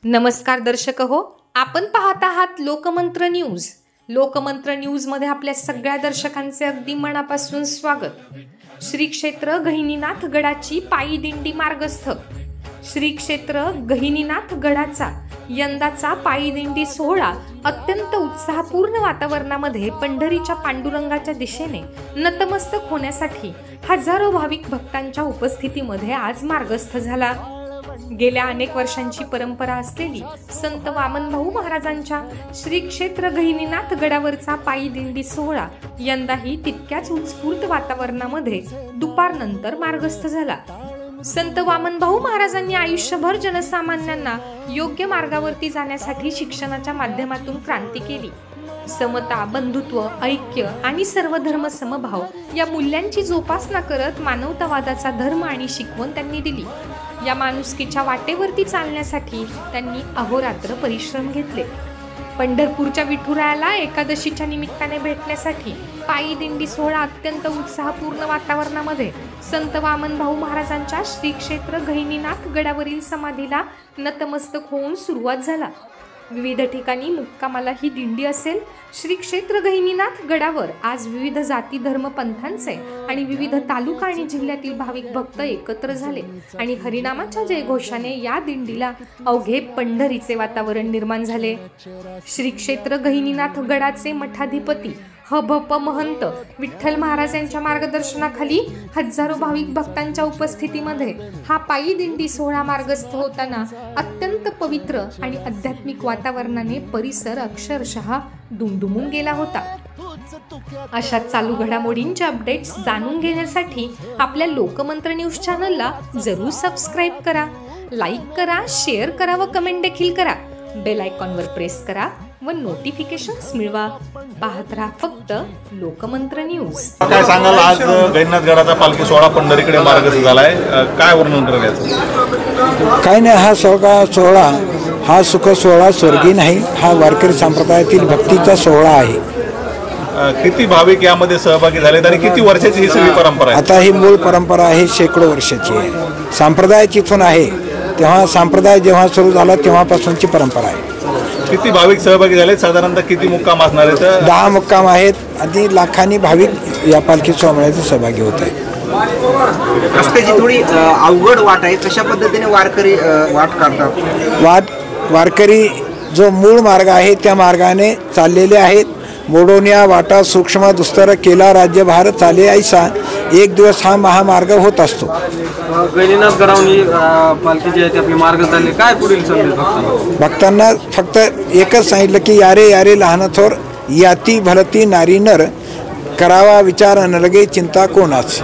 नमस्कार दर्शक हो, आपण पाहत आहात लोकमंत्र न्यूज। लोकमंत्र न्यूज मध्ये आपल्या सगळ्या दर्शकांचे अगदी मनापासून स्वागत। श्री क्षेत्र गहिनीनाथ गडाची पायी दिंडी मार्गस्थ। श्री क्षेत्र गहिनीनाथ गडाचा यंदाचा पायी दिंडी सोहळा अत्यंत उत्साहपूर्ण वातावरणामध्ये पंढरीच्या पांडुरंगाच्या दिशेने नतमस्तक होण्यासाठी हजारो भाविक भक्तांच्या उपस्थितीमध्ये आज मार्गस्थ झाला। गेल्या अनेक वर्षांची परंपरा असलेली संत वामनभाऊ महाराजांच्या श्री क्षेत्र गहिनीनाथ गडावरचा पायी दिंडी सोहळा यंदाही तितक्याच उत्स्फूर्त वातावरणामध्ये दुपारनंतर मार्गस्थ झाला। संत वामनभाऊ महाराजांनी आयुष्यभर जनसामान्यांना योग्य मार्गावरती जाण्यासाठी शिक्षणाच्या माध्यमातून क्रांती केली। समता, बंधुत्व, ऐक्य आणि सर्व धर्म समभाव या मूल्यांची जोपासना करत मानवतावादाचा धर्म आणि शिकवण त्यांनी दिली। या माणुसकीच्या वाटेवरती चालण्यासाठी त्यांनी अहोरात्र परिश्रम घेतले। पंढरपूरच्या विठुरायाला एकादशीच्या निमित्ताने भेटण्यासाठी पायी दिंडी सोहळा अत्यंत उत्साहपूर्ण वातावरणामध्ये संत वामनभाऊ महाराजांच्या श्री क्षेत्र गहिनीनाथ गडावरील समाधीला नतमस्तक होऊन सुरुवात झाला। विविध ठिकाणी मुक्कामाला ही दिंडी असेल। श्री क्षेत्र गहिनीनाथ गडावर आज विविध जाती धर्म पंथांचे आणि विविध तालुका आणि जिल्ह्यातील भाविक भक्त एकत्र झाले आणि हरिनामाच्या जयघोषाने या दिंडीला अवघे पंढरीचे वातावरण निर्माण झाले। श्री क्षेत्र गहिनीनाथ गडाचे मठाधिपती हभप महंत विठ्ठल महाराज यांच्या मार्गदर्शनाखाली हजारो भाविक भक्तांच्या उपस्थितीमध्ये हा पायी दिंडी सोहळा मार्गस्थ होताना अत्यंत पवित्र आणि आध्यात्मिक वातावरणाने परिसर अक्षरशः दुमदुमून गेला होता। अशा चालू घडामोडींचे अपडेट्स जाणून घेण्यासाठी आपल्या लोकमंत्र न्यूज चॅनलला जरूर सबस्क्राइब करा, लाईक करा, शेअर करा व कमेंट देखील करा। बेल आयकॉनवर प्रेस करा व नोटिफिकेशन्स मिळवा। पाहत रहा फक्त लोकमंत्र न्यूज। काय सांगाल, आज गहिनीनाथ गडाचा पालखी सोहळा पंढरीकडे मार्गस्थ झालाय, काय वर्णन करायचं? काय नाही, हा सोहळा हा सुख सोहळा स्वर्गीय नाही, हा वारकरी संप्रदायातील भक्तीचा सोहळा आहे। किती भाविक यामध्ये सहभागी झालेत आणि किती वर्षाची ही सगळी परंपरा आहे? आता ही मूळ परंपरा आहे, शेकडो वर्षाची आहे। संप्रदाय जिथून आहे तेव्हा संप्रदाय जेव्हा सुरू झाला तेव्हापासूनची परंपरा आहे। किती भाविक सहभागी झालेत? साधारणतः किती मुक्काम असणार आहेत? 10 मुक्काम आहेत आणि लाखांनी भाविक या पालखी सोहळ्यात सहभागी होत आहेत। रस्त्याची थोडी अवघड वाट आहे, कशा पद्धतीने वारकरी वाट काढतात? वारकरी जो मूळ मार्ग आहे त्या मार्गाने चाललेले आहेत। मोडोनिया वाटा सूक्ष्म दुस्तर केला राज्यभार चाले ऐसा, एक दिवस हा महामार्ग होत असतो। गहिनीनाथ गडावरून पालखी जी आहे ती आपली मार्ग झाली, काय पुढील संदेश भक्तांना? फक्त एकच सांगितलं की यारे यारे लहान थोर, याती भलती नारी नर, करावा विचार न लगे चिंता कोणाच।